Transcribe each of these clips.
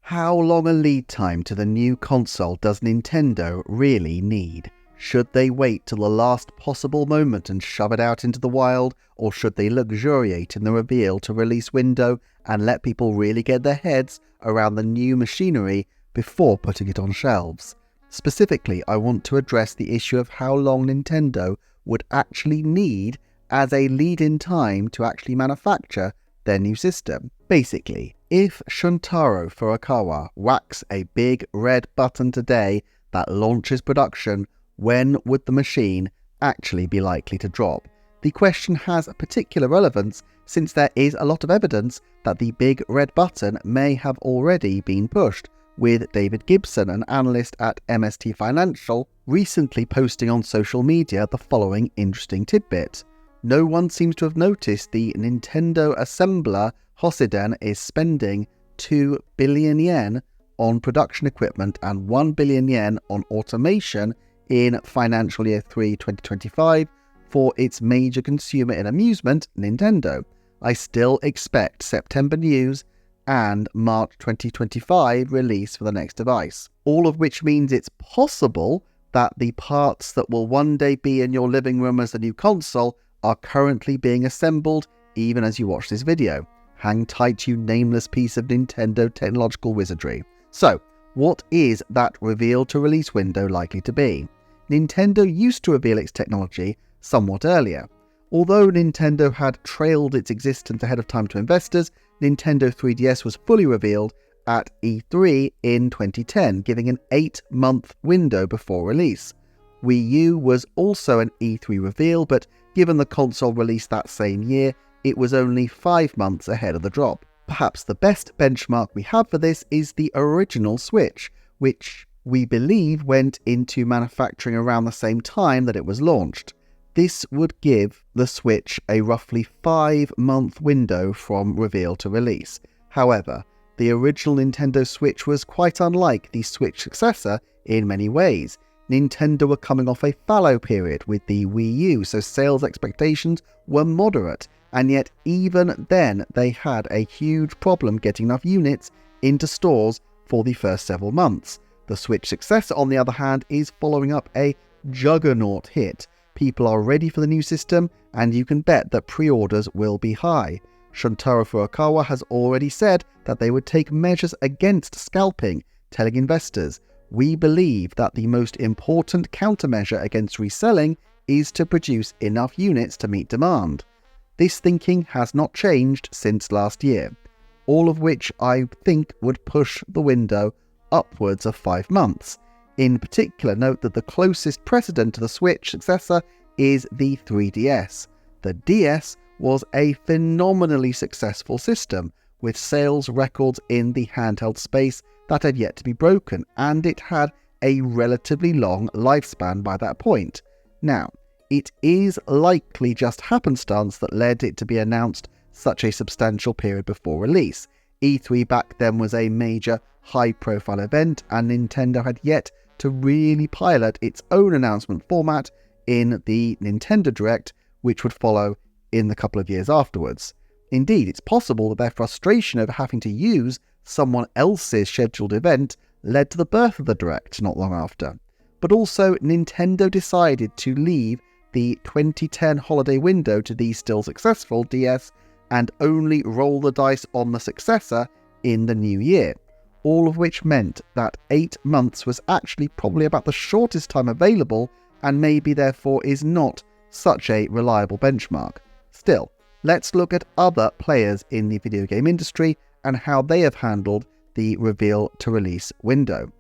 How long a lead time to the new console does Nintendo really need? Should they wait till the last possible moment and shove it out into the wild, or should they luxuriate in the reveal to release window and let people really get their heads around the new machinery before putting it on shelves? Specifically, I want to address the issue of how long Nintendo would actually need as a lead-in time to actually manufacture their new system. Basically, if Shuntaro Furukawa whacks a big red button today that launches production, when would the machine actually be likely to drop? The question has a particular relevance since there is a lot of evidence that the big red button may have already been pushed, with David Gibson, an analyst at MST Financial, recently posting on social media the following interesting tidbit. No one seems to have noticed the Nintendo assembler Hosiden is spending 2 billion yen on production equipment and 1 billion yen on automation in financial year 3 2025 for its major consumer in amusement, Nintendo. I still expect September news and March 2025 release for the next device. All of which means it's possible that the parts that will one day be in your living room as the new console are currently being assembled even as you watch this video. Hang tight, you nameless piece of Nintendo technological wizardry. So, what is that reveal to release window likely to be? Nintendo used to reveal its technology somewhat earlier. Although Nintendo had trailed its existence ahead of time to investors, Nintendo 3DS was fully revealed at E3 in 2010, giving an 8-month window before release. Wii U was also an E3 reveal, but given the console released that same year, it was only 5 months ahead of the drop. Perhaps the best benchmark we have for this is the original Switch, which we believe went into manufacturing around the same time that it was launched. This would give the Switch a roughly 5-month window from reveal to release. However, the original Nintendo Switch was quite unlike the Switch successor in many ways. Nintendo were coming off a fallow period with the Wii U, so sales expectations were moderate, and yet even then they had a huge problem getting enough units into stores for the first several months. The Switch successor, on the other hand, is following up a juggernaut hit. People are ready for the new system, and you can bet that pre-orders will be high. Shuntaro Furukawa has already said that they would take measures against scalping, telling investors, "We believe that the most important countermeasure against reselling is to produce enough units to meet demand." This thinking has not changed since last year, all of which I think would push the window upwards of 5 months. In particular, note that the closest precedent to the Switch successor is the 3DS. The DS was a phenomenally successful system, with sales records in the handheld space that had yet to be broken, and it had a relatively long lifespan by that point. Now, it is likely just happenstance that led it to be announced such a substantial period before release. E3 back then was a major high-profile event, and Nintendo had yet to really pilot its own announcement format in the Nintendo Direct, which would follow in the couple of years afterwards. Indeed, it's possible that their frustration over having to use someone else's scheduled event led to the birth of the Direct not long after. But also, Nintendo decided to leave the 2010 holiday window to the still successful DS and only roll the dice on the successor in the new year. All of which meant that 8 months was actually probably about the shortest time available, and maybe therefore is not such a reliable benchmark. Still, let's look at other players in the video game industry and how they have handled the reveal to release window.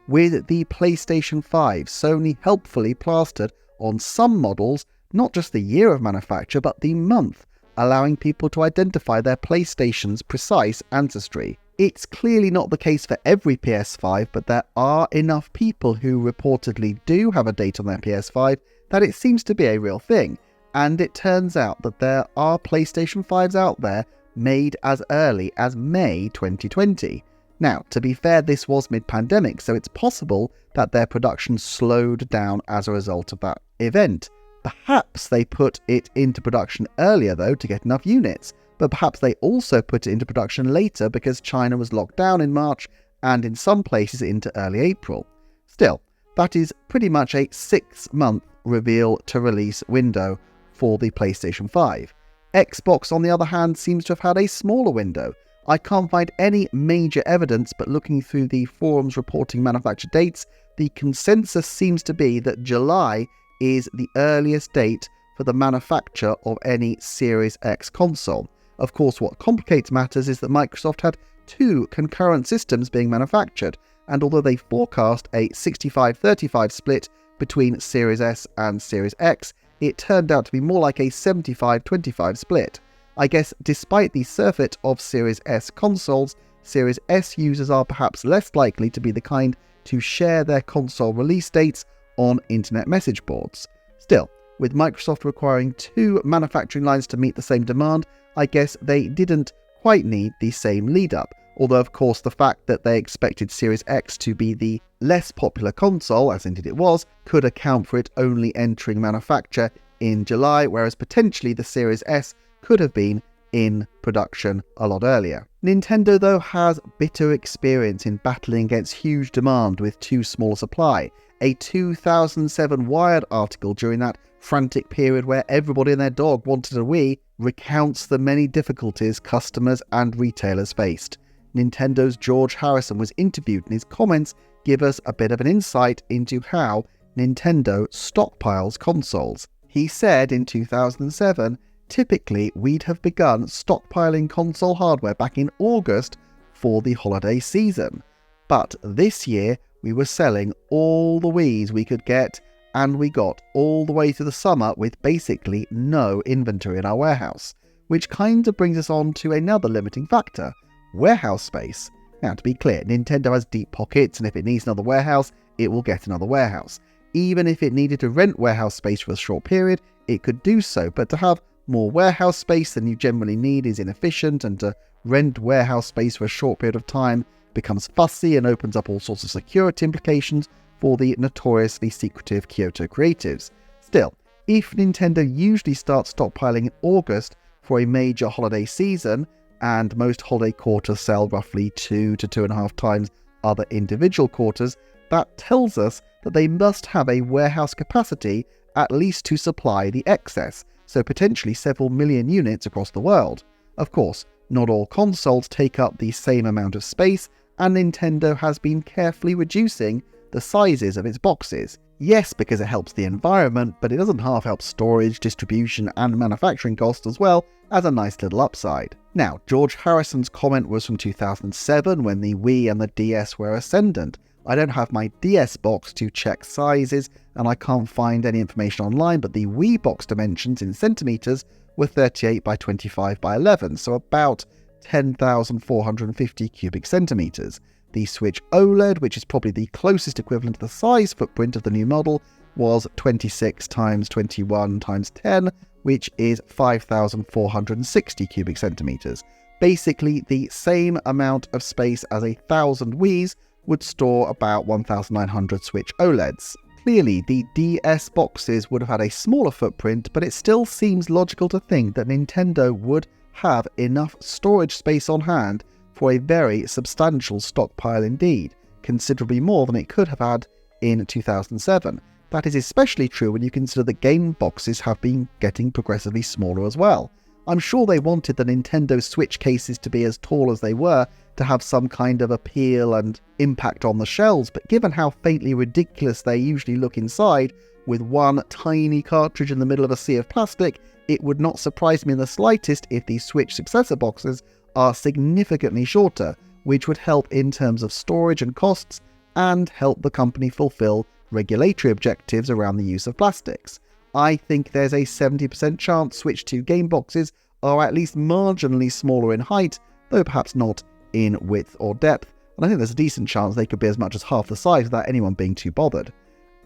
With the PlayStation 5, Sony helpfully plastered on some models not just the year of manufacture but the month, allowing people to identify their PlayStation's precise ancestry. It's clearly not the case for every PS5, but there are enough people who reportedly do have a date on their PS5 that it seems to be a real thing, and it turns out that there are PlayStation 5s out there made as early as May 2020. Now, to be fair, this was mid-pandemic, so it's possible that their production slowed down as a result of that event. Perhaps they put it into production earlier though to get enough units, but perhaps they also put it into production later because China was locked down in March and in some places into early April. Still, that is pretty much a 6-month reveal to release window for the PlayStation 5. Xbox, on the other hand, seems to have had a smaller window. I can't find any major evidence, but looking through the forums reporting manufacture dates, the consensus seems to be that July is the earliest date for the manufacture of any Series X console. Of course, what complicates matters is that Microsoft had 2 concurrent systems being manufactured, and although they forecast a 65-35 split between Series S and Series X, it turned out to be more like a 75-25 split. I guess despite the surfeit of Series S consoles, Series S users are perhaps less likely to be the kind to share their console release dates on internet message boards. Still, with Microsoft requiring 2 manufacturing lines to meet the same demand, I guess they didn't quite need the same lead-up. Although, of course, the fact that they expected Series X to be the less popular console, as indeed it was, could account for it only entering manufacture in July, whereas potentially the Series S could have been in production a lot earlier. Nintendo, though, has bitter experience in battling against huge demand with too small a supply. A 2007 Wired article during that frantic period where everybody and their dog wanted a Wii recounts the many difficulties customers and retailers faced. Nintendo's George Harrison was interviewed, and his comments give us a bit of an insight into how Nintendo stockpiles consoles. He said in 2007, typically we'd have begun stockpiling console hardware back in August for the holiday season. But this year we were selling all the Wiis we could get, and we got all the way through the summer with basically no inventory in our warehouse. Which kind of brings us on to another limiting factor: warehouse space. Now, to be clear, Nintendo has deep pockets, and if it needs another warehouse, it will get another warehouse. Even if it needed to rent warehouse space for a short period, it could do so, but to have more warehouse space than you generally need is inefficient, and to rent warehouse space for a short period of time becomes fussy and opens up all sorts of security implications for the notoriously secretive Kyoto creatives. Still, if Nintendo usually starts stockpiling in August for a major holiday season, and most holiday quarters sell roughly 2 to 2.5 times other individual quarters, that tells us that they must have a warehouse capacity at least to supply the excess, so potentially several million units across the world. Of course, not all consoles take up the same amount of space, and Nintendo has been carefully reducing the sizes of its boxes. Yes, because it helps the environment, but it doesn't half help storage, distribution, and manufacturing costs as well as a nice little upside. Now, George Harrison's comment was from 2007 when the Wii and the DS were ascendant. I don't have my DS box to check sizes, and I can't find any information online, but the Wii box dimensions in centimeters were 38 by 25 by 11, so about 10,450 cubic centimeters. The Switch OLED, which is probably the closest equivalent to the size footprint of the new model, was 26 times 21 times 10, which is 5,460 cubic centimeters. Basically the same amount of space as 1,000 Wiis would store about 1,900 Switch OLEDs. Clearly, the DS boxes would have had a smaller footprint, but it still seems logical to think that Nintendo would have enough storage space on hand for a very substantial stockpile indeed, considerably more than it could have had in 2007. That is especially true when you consider that game boxes have been getting progressively smaller as well. I'm sure they wanted the Nintendo Switch cases to be as tall as they were to have some kind of appeal and impact on the shelves, but given how faintly ridiculous they usually look inside, with one tiny cartridge in the middle of a sea of plastic, it would not surprise me in the slightest if the Switch successor boxes are significantly shorter, which would help in terms of storage and costs, and help the company fulfill regulatory objectives around the use of plastics. I think there's a 70% chance Switch 2 game boxes are at least marginally smaller in height, though perhaps not in width or depth, and I think there's a decent chance they could be as much as half the size without anyone being too bothered.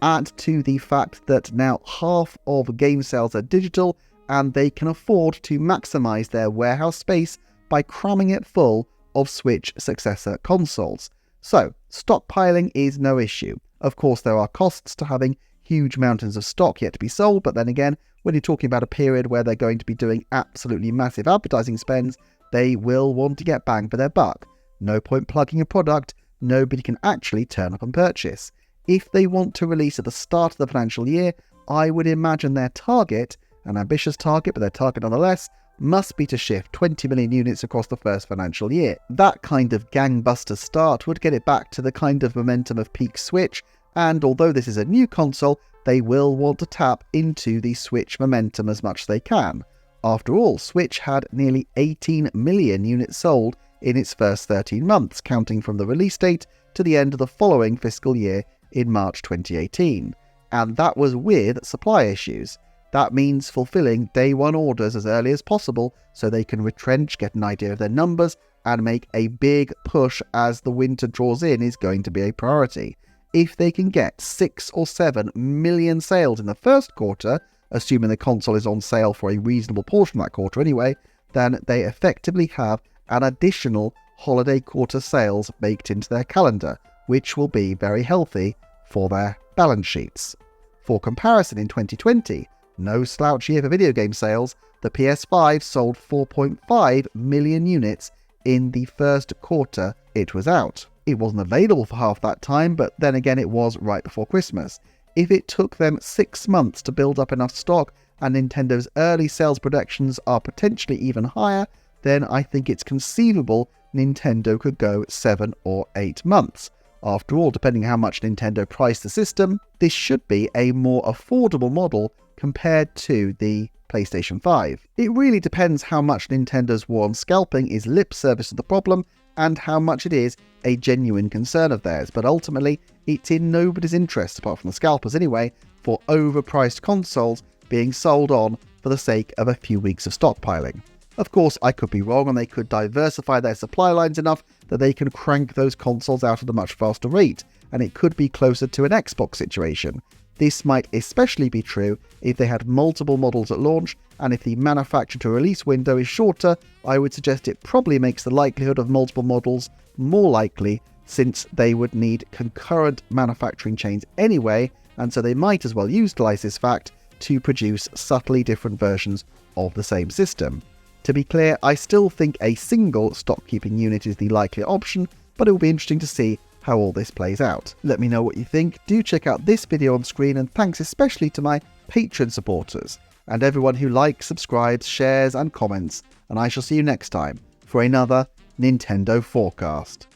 Add to the fact that now half of game sales are digital, and they can afford to maximise their warehouse space by cramming it full of Switch successor consoles. So, stockpiling is no issue. Of course, there are costs to having huge mountains of stock yet to be sold, but then again, when you're talking about a period where they're going to be doing absolutely massive advertising spends, they will want to get bang for their buck. No point plugging a product nobody can actually turn up and purchase. If they want to release at the start of the financial year, I would imagine their target, an ambitious target, but their target nonetheless, must be to shift 20 million units across the first financial year. That kind of gangbuster start would get it back to the kind of momentum of peak Switch, and although this is a new console, they will want to tap into the Switch momentum as much as they can. After all, Switch had nearly 18 million units sold in its first 13 months, counting from the release date to the end of the following fiscal year in March 2018. And that was with supply issues. That means fulfilling day one orders as early as possible so they can retrench, get an idea of their numbers, and make a big push as the winter draws in is going to be a priority. If they can get 6 or 7 million sales in the first quarter, assuming the console is on sale for a reasonable portion of that quarter anyway, then they effectively have an additional holiday quarter sales baked into their calendar, which will be very healthy for their balance sheets. For comparison, in 2020, no slouch year for video game sales, the PS5 sold 4.5 million units in the first quarter it was out. It wasn't available for half that time, but then again it was right before Christmas. If it took them 6 months to build up enough stock and Nintendo's early sales projections are potentially even higher, then I think it's conceivable Nintendo could go 7 or 8 months. After all, depending how much Nintendo priced the system, this should be a more affordable model compared to the PlayStation 5. It really depends how much Nintendo's war on scalping is lip service to the problem and how much it is a genuine concern of theirs, but ultimately it's in nobody's interest, apart from the scalpers anyway, for overpriced consoles being sold on for the sake of a few weeks of stockpiling. Of course, I could be wrong and they could diversify their supply lines enough that they can crank those consoles out at a much faster rate, and it could be closer to an Xbox situation. This might especially be true if they had multiple models at launch, and if the manufacture to release window is shorter, I would suggest it probably makes the likelihood of multiple models more likely, since they would need concurrent manufacturing chains anyway, and so they might as well utilise this fact to produce subtly different versions of the same system. To be clear, I still think a single stock-keeping unit is the likely option, but it will be interesting to see how all this plays out. Let me know what you think, do check out this video on screen, and thanks especially to my Patreon supporters, and everyone who likes, subscribes, shares and comments, and I shall see you next time for another Nintendo Forecast.